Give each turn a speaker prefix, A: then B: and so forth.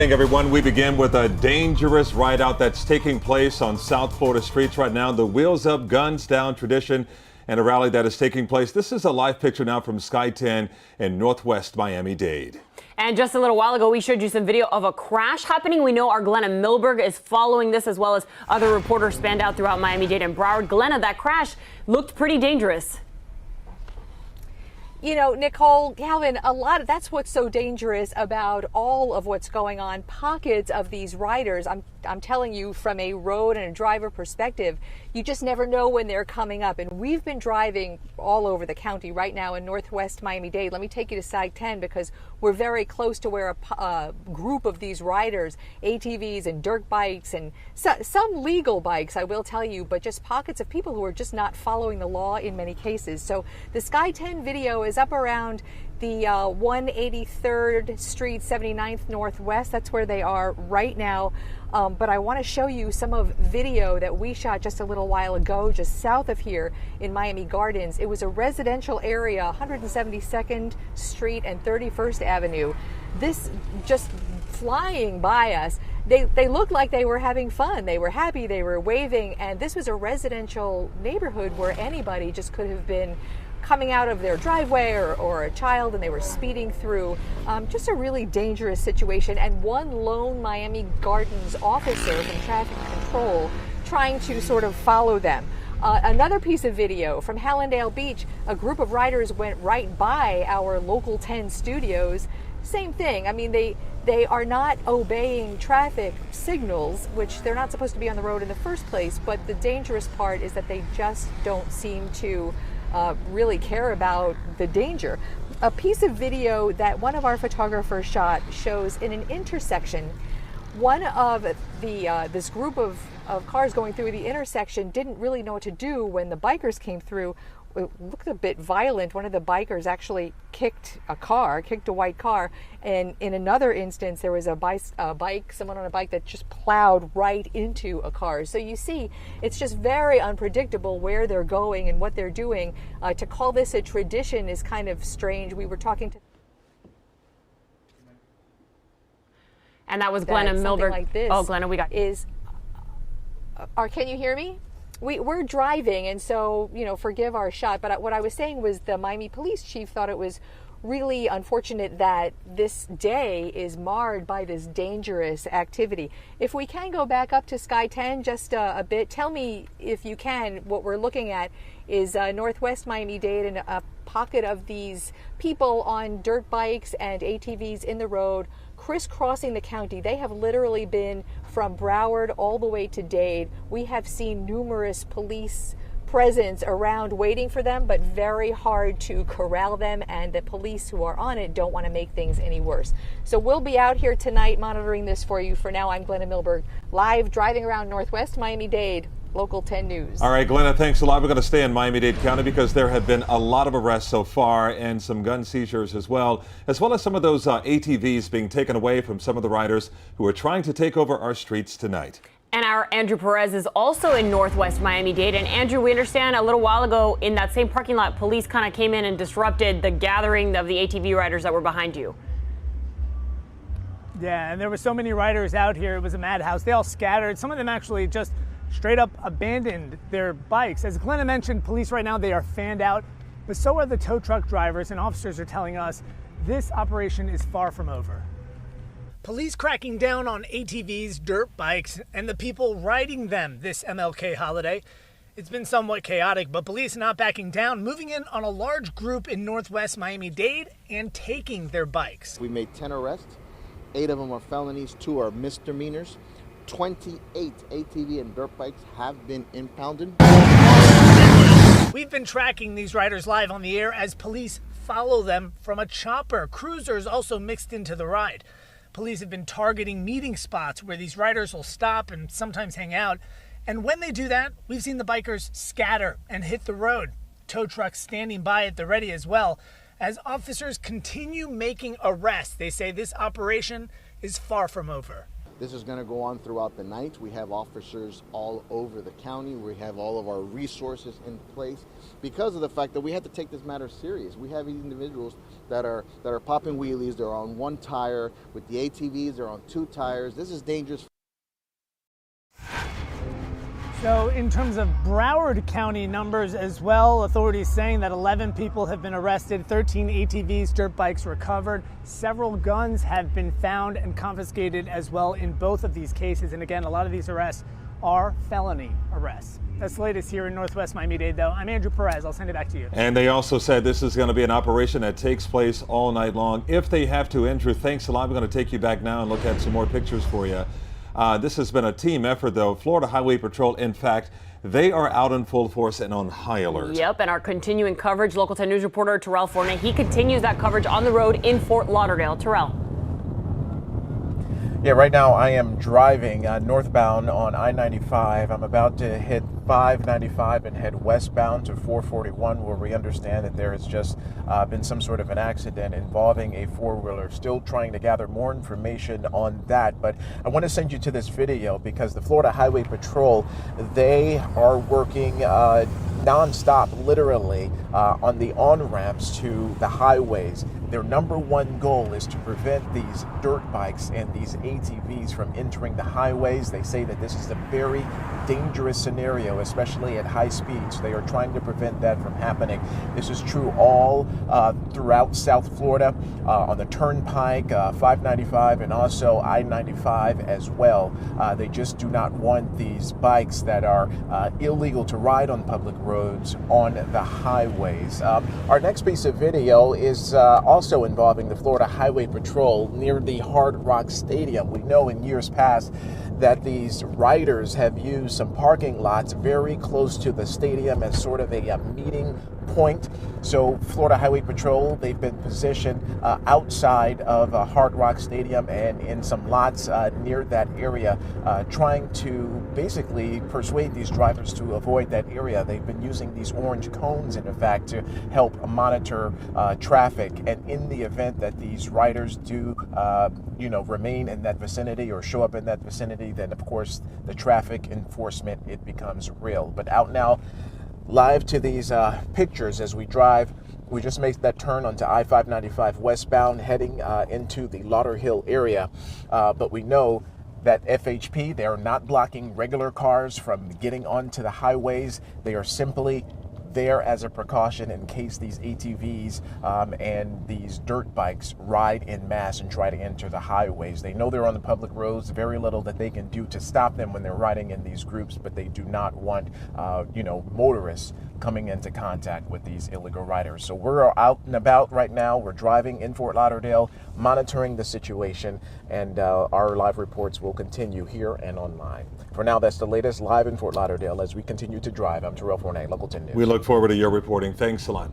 A: Everyone, we begin with a dangerous ride out that's taking place on South Florida streets right now. The Wheels Up, Guns Down tradition and a rally that is taking place. This is a live picture now from Sky 10 in Northwest Miami-Dade.
B: And just a little while ago, we showed you some video of a crash happening. We know our Glenna MILBERG is following this, as well as other reporters spanned out throughout Miami-Dade and Broward. Glenna, that crash looked pretty dangerous.
C: You know, Nicole, Calvin, that's what's so dangerous about all of what's going on. Pockets of these riders, I'm telling you, from a road and a driver perspective, you just never know when they're coming up. And we've been driving all over the county right now in Northwest Miami-Dade. Let me take you to Sag 10 because we're very close to where a group of these riders, ATVs and dirt bikes and some legal bikes, I will tell you, but just pockets of people who are just not following the law in many cases. So the Sky 10 video is up around the 183rd Street, 79th Northwest. That's where they are right now. But I want to show you some of video that we shot just a little while ago, just south of here in Miami Gardens. It was a residential area, 172nd Street and 31st Avenue. This just flying by us. They looked like they were having fun. They were happy, they were waving, and this was a residential neighborhood where anybody just could have been coming out of their driveway or a child, and they were speeding through. Just a really dangerous situation, and one lone Miami Gardens officer from traffic control trying to sort of follow them. Another piece of video from Hallandale Beach, a group of riders went right by our Local 10 studios. Same thing. I mean, they are not obeying traffic signals, which they're not supposed to be on the road in the first place, but the dangerous part is that they just don't seem to really care about the danger. A piece of video that one of our photographers shot shows in an intersection, one of this group of cars going through the intersection didn't really know what to do when the bikers came through. It looked a bit violent. One of the bikers actually kicked a white car, and in another instance there was someone on a bike that just plowed right into a car. So you see, it's just very unpredictable where they're going and what they're doing. To call this a tradition is kind of strange. We were talking to,
B: and that was Glenna MILBERG.
C: Like this
B: Glenna, we got
C: can you hear me? We're driving, and so, you know, forgive our shot, but what I was saying was the Miami police chief thought it was really unfortunate that this day is marred by this dangerous activity. If we can go back up to Sky 10 just a bit, tell me if you can, what we're looking at is Northwest Miami-Dade and a pocket of these people on dirt bikes and ATVs in the road crisscrossing the county. They have literally been from Broward all the way to Dade. We have seen numerous police presence around waiting for them, but very hard to corral them, and the police who are on it don't want to make things any worse. So we'll be out here tonight monitoring this for you. For now, I'm Glenna MILBERG, live driving around Northwest Miami-Dade. Local 10 News.
A: All right, Glenna, thanks a lot. We're going to stay in Miami-Dade County because there have been a lot of arrests so far and some gun seizures as well as some of those ATVs being taken away from some of the riders who are trying to take over our streets tonight.
B: And our Andrew Perez is also in Northwest Miami-Dade. And Andrew, we understand a little while ago in that same parking lot, police kind of came in and disrupted the gathering of the ATV riders that were behind you.
D: Yeah, and there were so many riders out here. It was a madhouse. They all scattered. Some of them actually just straight up abandoned their bikes. As Glenna mentioned, police right now, they are fanned out, but so are the tow truck drivers, and officers are telling us this operation is far from over. Police cracking down on ATVs, dirt bikes, and the people riding them this MLK holiday. It's been somewhat chaotic, but police not backing down, moving in on a large group in Northwest Miami-Dade and taking their bikes.
E: We made 10 arrests. 8 of them are felonies, 2 are misdemeanors. 28 ATV and dirt bikes have been impounded.
D: We've been tracking these riders live on the air as police follow them from a chopper. Cruisers also mixed into the ride. Police have been targeting meeting spots where these riders will stop and sometimes hang out. And when they do that, we've seen the bikers scatter and hit the road. Tow trucks standing by at the ready as well. As officers continue making arrests, they say this operation is far from over.
E: This is going to go on throughout the night. We have officers all over the county. We have all of our resources in place because of the fact that we have to take this matter serious. We have individuals that are popping wheelies. They're on one tire. With the ATVs, they're on two tires. This is dangerous.
D: So in terms of Broward County numbers as well, authorities saying that 11 people have been arrested, 13 ATVs, dirt bikes recovered, several guns have been found and confiscated as well in both of these cases. And again, a lot of these arrests are felony arrests. That's the latest here in Northwest Miami-Dade, though. I'm Andrew Perez. I'll send it back to you.
A: And they also said this is going to be an operation that takes place all night long. If they have to, Andrew, thanks a lot. We're going to take you back now and look at some more pictures for you. This has been a team effort, though. Florida Highway Patrol, in fact, they are out in full force and on high alert.
B: Yep, and our continuing coverage, Local 10 News reporter TERRELL FORNEY, he continues that coverage on the road in Fort Lauderdale. TERRELL.
F: Yeah, right now I am driving northbound on I-95. I'm about to hit 595 and head westbound to 441, where we understand that there has just been some sort of an accident involving a four-wheeler. Still trying to gather more information on that, but I want to send you to this video because the Florida Highway Patrol, they are working non-stop, literally, on the on-ramps to the highways. Their number one goal is to prevent these dirt bikes and these ATVs from entering the highways. They say that this is a very dangerous scenario, especially at high speeds. They are trying to prevent that from happening. This is true all throughout South Florida, on the Turnpike, 595, and also I-95 as well. They just do not want these bikes that are illegal to ride on public roads on the highways. Our next piece of video is also involving the Florida Highway Patrol near the Hard Rock Stadium. We know in years past that these riders have used some parking lots very close to the stadium as sort of a meeting point. So Florida Highway Patrol, they've been positioned outside of Hard Rock Stadium and in some lots near that area, trying to basically persuade these drivers to avoid that area. They've been using these orange cones, in fact, to help monitor traffic. And in the event that these riders do, remain in that vicinity or show up in that vicinity, then of course the traffic enforcement, it becomes real. But out now, live to these pictures as we drive. We just made that turn onto I-595 westbound, heading into the Lauderhill area. But we know that FHP, they are not blocking regular cars from getting onto the highways. They are simply there as a precaution in case these ATVs and these dirt bikes ride en masse and try to enter the highways. They know they're on the public roads, very little that they can do to stop them when they're riding in these groups, but they do not want, motorists coming into contact with these illegal riders. So we're out and about right now. We're driving in Fort Lauderdale, monitoring the situation, and our live reports will continue here and online. For now, that's the latest live in Fort Lauderdale as we continue to drive. I'm TERRELL FORNEY, Local 10 News.
A: We look forward to your reporting. Thanks a lot.